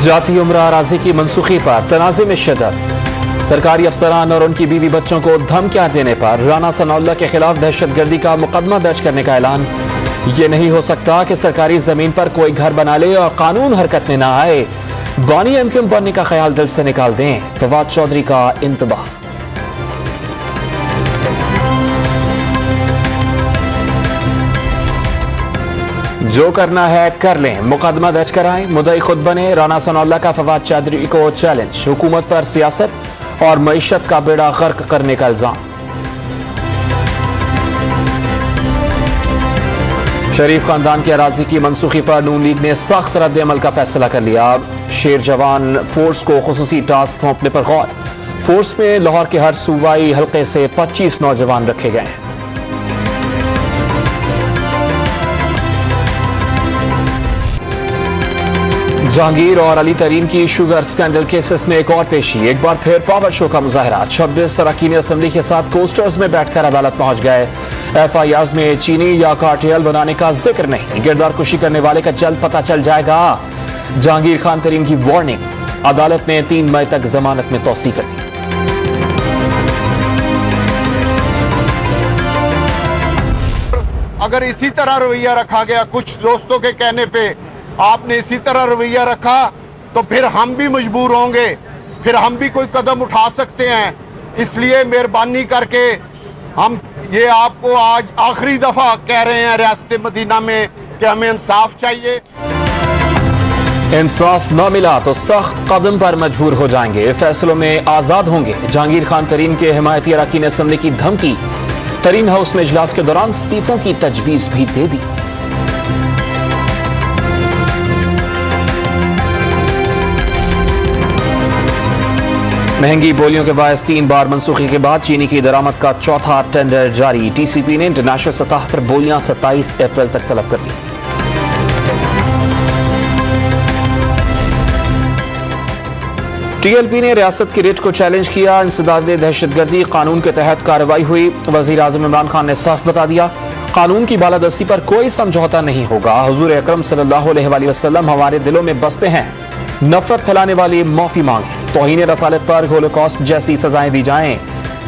جاتی عمرہ اراضی کی منسوخی پر تنازع میں شدت، سرکاری افسران اور ان کی بیوی بچوں کو دھمکیاں دینے پر رانا ثناء اللہ کے خلاف دہشت گردی کا مقدمہ درج کرنے کا اعلان۔ یہ نہیں ہو سکتا کہ سرکاری زمین پر کوئی گھر بنا لے اور قانون حرکت میں نہ آئے، بانی MQM بننے کا خیال دل سے نکال دیں، فواد چودھری کا انتباہ۔ جو کرنا ہے کر لیں، مقدمہ درج کرائیں، مدعی خود بنے، رانا ثناء اللہ کا فواد چودھری کو چیلنج، حکومت پر سیاست اور معیشت کا بیڑا غرق کرنے کا الزام۔ شریف خاندان کی اراضی کی منسوخی پر نون لیگ نے سخت رد عمل کا فیصلہ کر لیا، شیر جوان فورس کو خصوصی ٹاسک سونپنے پر غور، فورس میں لاہور کے ہر صوبائی حلقے سے 25 نوجوان رکھے گئے ہیں۔ جہانگیر اور علی ترین کی شوگر سکینڈل کیسز میں ایک اور پیشی، ایک بار پھر پاور شو کا مظاہرہ، 26 اراکین اسمبلی کے ساتھ کوسٹرز میں بیٹھ کر عدالت پہنچ گئے۔ FIRs میں چینی یا کارٹیل بنانے کا ذکر نہیں، کردار کشی کرنے والے کا جلد پتہ چل جائے گا۔ جہانگیر خان ترین کی وارننگ، عدالت نے 3 مئی تک ضمانت میں توسیع کر دی۔ اگر اسی طرح رویہ رکھا گیا، کچھ دوستوں کے کہنے پہ آپ نے اسی طرح رویہ رکھا تو پھر ہم بھی مجبور ہوں گے، پھر ہم بھی کوئی قدم اٹھا سکتے ہیں۔ اس لیے مہربانی کر کے ہم یہ آپ کو آج آخری دفعہ کہہ رہے ہیں ریاست مدینہ میں کہ ہمیں انصاف چاہیے۔ انصاف نہ ملا تو سخت قدم پر مجبور ہو جائیں گے، فیصلوں میں آزاد ہوں گے۔ جہانگیر خان ترین کے حمایتی اراکین اسمبلی کی دھمکی، ترین ہاؤس میں اجلاس کے دوران استعفوں کی تجویز بھی دے دی۔ مہنگی بولیوں کے باعث 3 بار منسوخی کے بعد چینی کی درآمد کا چوتھا ٹینڈر جاری، TCP نے انٹرنیشنل سطح پر بولیاں 27 اپریل تک طلب کر لی۔ TLP نے ریاست کی ریٹ کو چیلنج کیا، انسداد دہشت گردی قانون کے تحت کارروائی ہوئی، وزیر اعظم عمران خان نے صاف بتا دیا قانون کی بالادستی پر کوئی سمجھوتا نہیں ہوگا۔ حضور اکرم صلی اللہ علیہ وآلہ وسلم ہمارے دلوں میں بستے ہیں، نفرت پھیلانے والی معافی مانگیں، توہین رسالت پر ہولوکاسٹ جیسی سزائیں دی جائیں،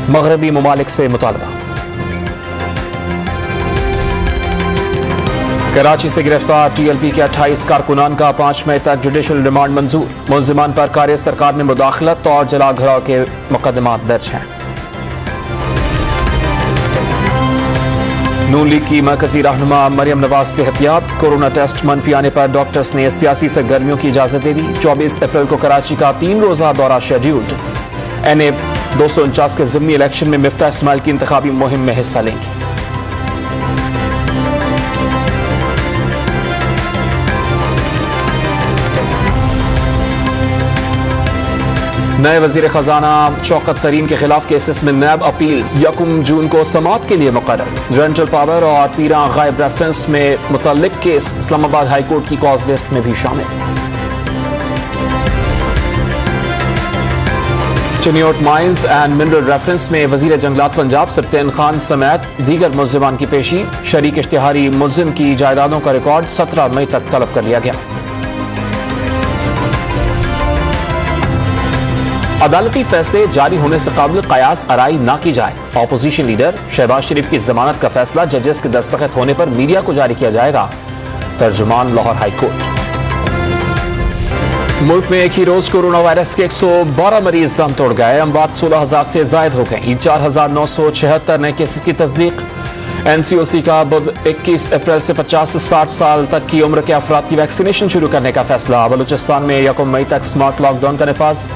مغربی ممالک سے مطالبہ۔ کراچی سے گرفتار TLP کے 28 کارکنان کا 5 مئی تک جوڈیشل ریمانڈ منظور، ملزمان پر کار سرکار میں مداخلت اور جلا گھراؤ کے مقدمات درج ہیں۔ نون لیگ کی مرکزی رہنما مریم نواز صحتیاب، کورونا ٹیسٹ منفی آنے پر ڈاکٹرز نے سیاسی سرگرمیوں کی اجازت دے دی۔ 24 اپریل کو کراچی کا 3 روزہ دورہ شیڈیولڈ، NA 249 کے ضمنی الیکشن میں مفتاح اسماعیل کی انتخابی مہم میں حصہ لیں گے۔ نئے وزیر خزانہ شوکت ترین کے خلاف کیسز میں نیب اپیلز 1 جون کو سماعت کے لیے مقرر، رینٹل پاور اور پیراں غائب ریفرنس میں متعلق کیس اسلام آباد ہائی کورٹ کی کاز لسٹ میں بھی شامل۔ Chiniot mines and mineral reference میں وزیر جنگلات پنجاب سبطین خان سمیت دیگر ملزمان کی پیشی، شریک اشتہاری ملزم کی جائیدادوں کا ریکارڈ 17 مئی تک طلب کر لیا گیا۔ عدالتی فیصلے جاری ہونے سے قبل قیاس آرائی نہ کی جائے، اپوزیشن لیڈر شہباز شریف کی ضمانت کا فیصلہ ججز کے دستخط ہونے پر میڈیا کو جاری کیا جائے گا، ترجمان لاہور ہائی کورٹ۔ ملک میں ایک ہی روز کورونا وائرس کے 112 مریض دم توڑ گئے، اموات 16,000 سے زائد ہو گئیں، 4,976 نئے کیسز کی تصدیق۔ NCOC کا بدھ 21 اپریل سے 50 سے 60 سال تک کی عمر کے افراد کی ویکسینیشن شروع کرنے کا فیصلہ، بلوچستان میں 1 مئی تک سمارٹ لاک ڈاؤن کا نفاذ،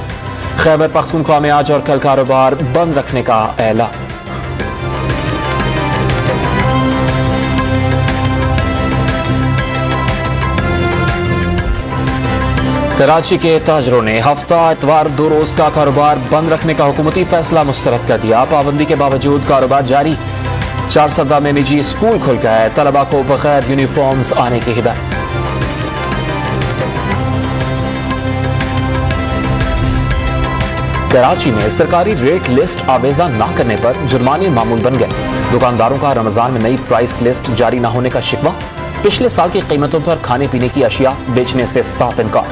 خیبر پختونخوا میں آج اور کل کاروبار بند رکھنے کا اعلان۔ کراچی کے تاجروں نے ہفتہ اتوار 2 روز کا کاروبار بند رکھنے کا حکومتی فیصلہ مسترد کر دیا، پابندی کے باوجود کاروبار جاری، 4 سدہ میں نجی اسکول کھل گئے، طلبہ کو بغیر یونیفارمز آنے کی ہدایت۔ کراچی میں سرکاری ریٹ لسٹ آویزہ نہ کرنے پر جرمانے معمول بن گئے، دکانداروں کا رمضان میں نئی پرائس لسٹ جاری نہ ہونے کا شکوہ، پچھلے سال کی قیمتوں پر کھانے پینے کی اشیاء بیچنے سے صاف انکار۔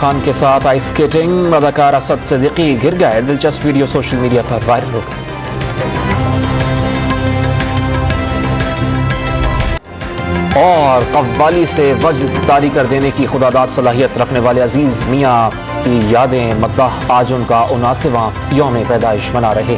خان کے ساتھ آئس سکیٹنگ، اداکار اسد صدیقی گر گئے، دلچسپ ویڈیو سوشل میڈیا پر وائرل ہو گئی۔ اور قوالی سے وجد طاری کر دینے کی خداداد صلاحیت رکھنے والے عزیز میاں کی یادیں، مداح آج ان کا 79واں یوم پیدائش منا رہے۔